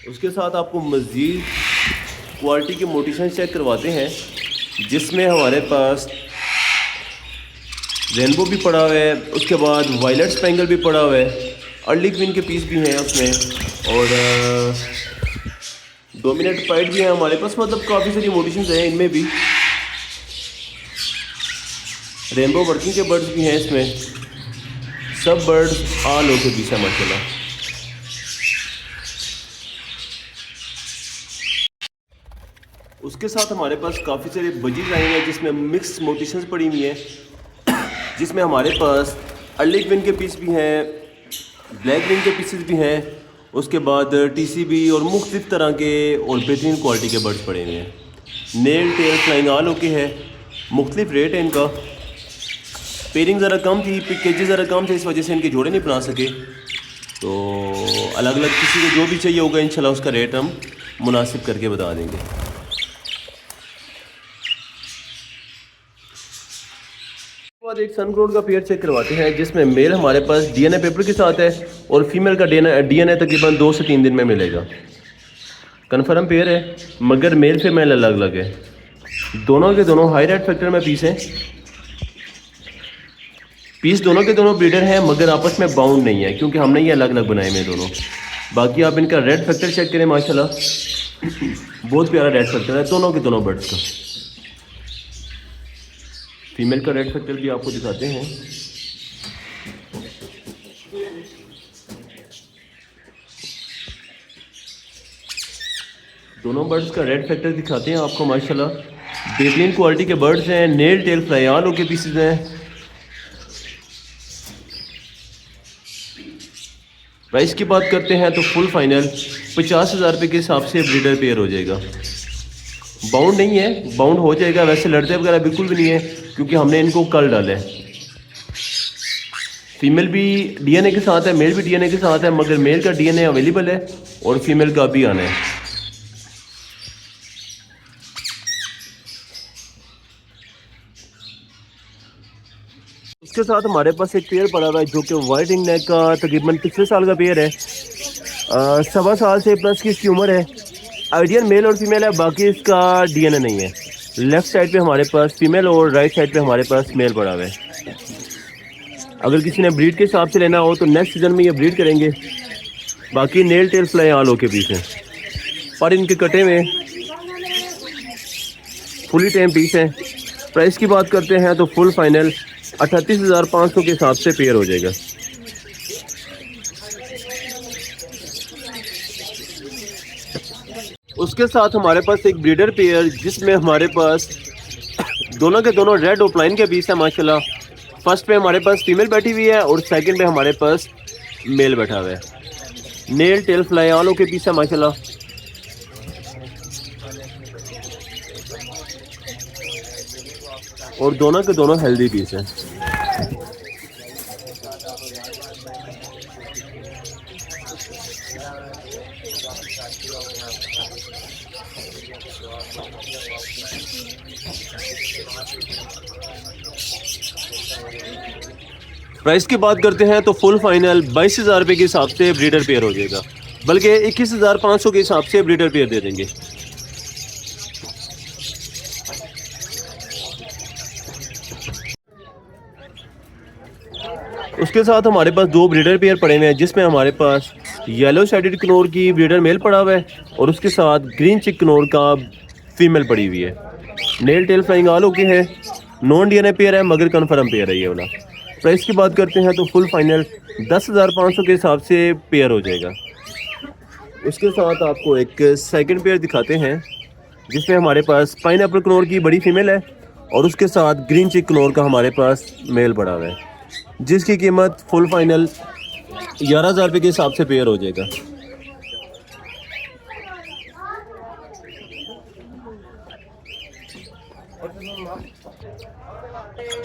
उसके साथ आपको मज़ीद क्वालिटी के मोटिशन चेक करवाते हैं, जिसमें हमारे पास रेनबो भी पड़ा हुआ है, उसके बाद वायलेट स्पेंगल भी पड़ा हुआ है, अर्ली क्वीन के पीस भी हैं उसमें, और डोमिनेट पाइट भी है हमारे पास। मतलब काफ़ी सारी मोटिशंस हैं इनमें भी। रेनबो वर्किंग के बर्ड्स भी हैं इसमें। सब बर्ड्स ऑल हो के पीस है माशाल्लाह। उसके साथ हमारे पास काफ़ी सारे बजीज आए हैं, जिसमें मिक्स मोटिशंस पड़ी हुई हैं, जिसमें हमारे पास अर्ली क्वीन के पीस भी हैं, ब्लैक विंग के पीसेस भी हैं, उसके बाद टीसीबी और मुख्तलिफ तरह के और बेहतरीन क्वालिटी के बर्ड्स पड़े हुए हैं। Nail tail flying all okay है। मुख्तलिफ रेट है इनका। पेयरिंग ज़रा कम थी, केजेस ज़रा कम थे, इस वजह से इनके जोड़े नहीं बना सके। तो अलग अलग किसी को जो भी चाहिए होगा इंशाल्लाह उसका रेट हम मुनासिब करके बता देंगे। बाद एक सनक्रोड का पेयर चेक करवाते हैं, जिसमें मेल हमारे पास डीएनए पेपर के साथ है और फीमेल का डीएनए तकरीबन 2 से 3 दिन में मिलेगा। कन्फर्म पेयर है, मगर मेल फीमेल अलग अलग है। दोनों के दोनों हाई रेड फैक्टर में पीस हैं। पीस दोनों के दोनों ब्रीडर हैं, मगर आपस में बाउंड नहीं है, क्योंकि हमने ये अलग अलग बनाए हुए दोनों। बाकी आप इनका रेड फैक्टर चेक करें, माशाल्लाह बहुत प्यारा रेड फैक्टर है दोनों के दोनों बर्ड्स का। फीमेल का रेड फैक्टर भी आपको दिखाते हैं। दोनों बर्ड्स का रेड फैक्टर दिखाते हैं आपको माशाल्लाह। बेहतरीन क्वालिटी के बर्ड्स हैं। नेल टेल फ्लाई ऑल के पीसेज हैं। प्राइस की बात करते हैं तो फुल फाइनल 50,000 रुपये के हिसाब से ब्रीडर पेयर हो जाएगा। बाउंड नहीं है, बाउंड हो जाएगा। वैसे लड़ते वगैरह बिल्कुल भी नहीं है, क्योंकि हमने इनको कल डाला है। फीमेल भी डीएनए के साथ है, मेल भी डीएनए के साथ है, मगर मेल का डीएनए अवेलेबल है और फीमेल का भी आना है। उसके साथ हमारे पास एक पेयर पड़ा हुआ है, जो कि वाइट रिंग नेक का तकरीबन पिछले साल का पेयर है। 7 साल से प्लस की इसकी उम्र है। आइडियल मेल और फीमेल है, बाकी इसका डीएनए नहीं है। लेफ्ट साइड पे हमारे पास फीमेल और राइट साइड पे हमारे पास मेल पड़ा हुआ है। अगर किसी ने ब्रीड के हिसाब से लेना हो तो नेक्स्ट सीजन में ये ब्रीड करेंगे। बाकी नेल टेल फ्लाई ऑल हो के पीस हैं, पर इनके कटे में फुली टेम पीस हैं। प्राइस की बात करते हैं तो फुल फाइनल 38,500 के हिसाब से पेयर हो जाएगा। उसके साथ हमारे पास एक ब्रीडर पेयर, जिसमें हमारे पास दोनों के दोनों रेड ऑफलाइन के पीस है माशाल्लाह। फर्स्ट पे हमारे पास फीमेल बैठी हुई है और सेकंड पे हमारे पास मेल बैठा हुआ है। नेल टेल फ्लाई ऑल के पीस है माशाल्लाह। और दोनों के दोनों हेल्दी पीस हैं। प्राइस की बात करते हैं तो फुल फाइनल 22,000 रुपये के हिसाब से ब्रीडर पेयर हो जाएगा, बल्कि 21,500 के हिसाब से ब्रीडर पेयर दे देंगे। उसके साथ हमारे पास 2 ब्रीडर पेयर पड़े हुए हैं, जिसमें हमारे पास येलो साइडेड कनोर की ब्रीडर मेल पड़ा हुआ है और उसके साथ ग्रीन चिक कनोर का फीमेल पड़ी हुई है। Nail tail flying all okay है। नॉन डीएनए पेयर है, मगर कन्फर्म पेयर है ये वाला। प्राइस की बात करते हैं तो फुल फाइनल 10,500 के हिसाब से पेयर हो जाएगा। उसके साथ आपको एक सेकंड पेयर दिखाते हैं, जिसमें हमारे पास पाइनएप्पल कनोर की बड़ी फीमेल है और उसके साथ ग्रीन चिक कनोर का हमारे पास मेल पड़ा हुआ है, जिसकी कीमत फुल फाइनल 11,000 रुपये के हिसाब से पेयर हो जाएगा।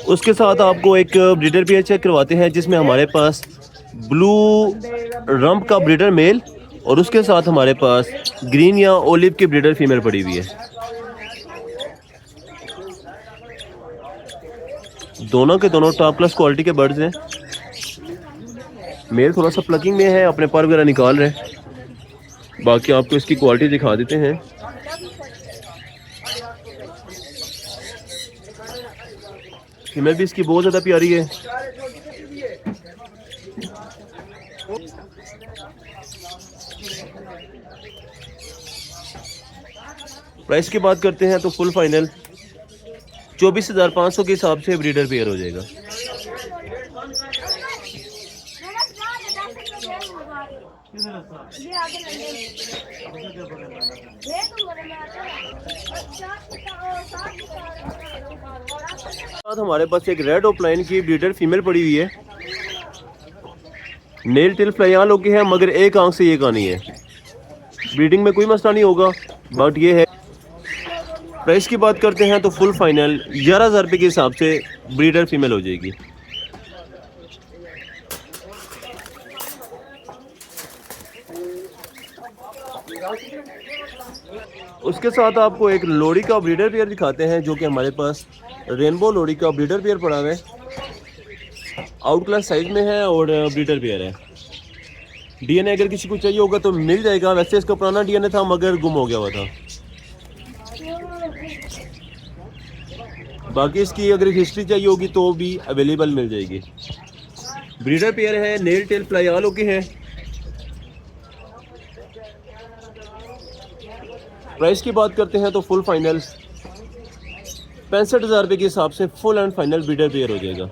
उसके साथ आपको एक ब्रीडर पेयर चेक करवाते हैं, जिसमें हमारे पास ब्लू रंप का ब्रीडर मेल और उसके साथ हमारे पास ग्रीन या ओलिव की ब्रीडर फीमेल पड़ी हुई है। दोनों के दोनों टॉप क्लास क्वालिटी के बर्ड्स हैं। मेल थोड़ा सा प्लकिंग में है, अपने पर वगैरह निकाल रहे हैं। बाकी आपको इसकी क्वालिटी दिखा देते हैं। फीमेल भी इसकी बहुत ज़्यादा प्यारी है। प्राइस की बात करते हैं तो फुल फाइनल 24,500 के हिसाब से ब्रीडर पेयर हो जाएगा। हमारे पास एक रेड ऑफलाइन की ब्रीडर फीमेल पड़ी हुई है। नेल टिल फ्लाई यहाँ लोग की है, मगर एक आंख से एक आनी है। ब्रीडिंग में कोई मसला नहीं होगा, बट ये है। प्राइस की बात करते हैं तो फुल फाइनल 11,000 रुपये के हिसाब से ब्रीडर फीमेल हो जाएगी। उसके साथ आपको एक लोरी का ब्रीडर पेयर दिखाते हैं, जो कि हमारे पास रेनबो लोरी का ब्रीडर पेयर पड़ा हुआ है। आउट क्लास साइज में है और ब्रीडर पेयर है। डीएनए अगर किसी को चाहिए होगा तो मिल जाएगा। वैसे इसका पुराना डीएनए था मगर गुम हो गया हुआ था। बाकी इसकी अगर हिस्ट्री चाहिए होगी तो भी अवेलेबल मिल जाएगी। ब्रीडर पेयर है, नेल टेल फ्लाई आल ओके है। प्राइस की बात करते हैं तो फुल फाइनल 65,000 रुपये के हिसाब से full and final breeder pair हो जाएगा।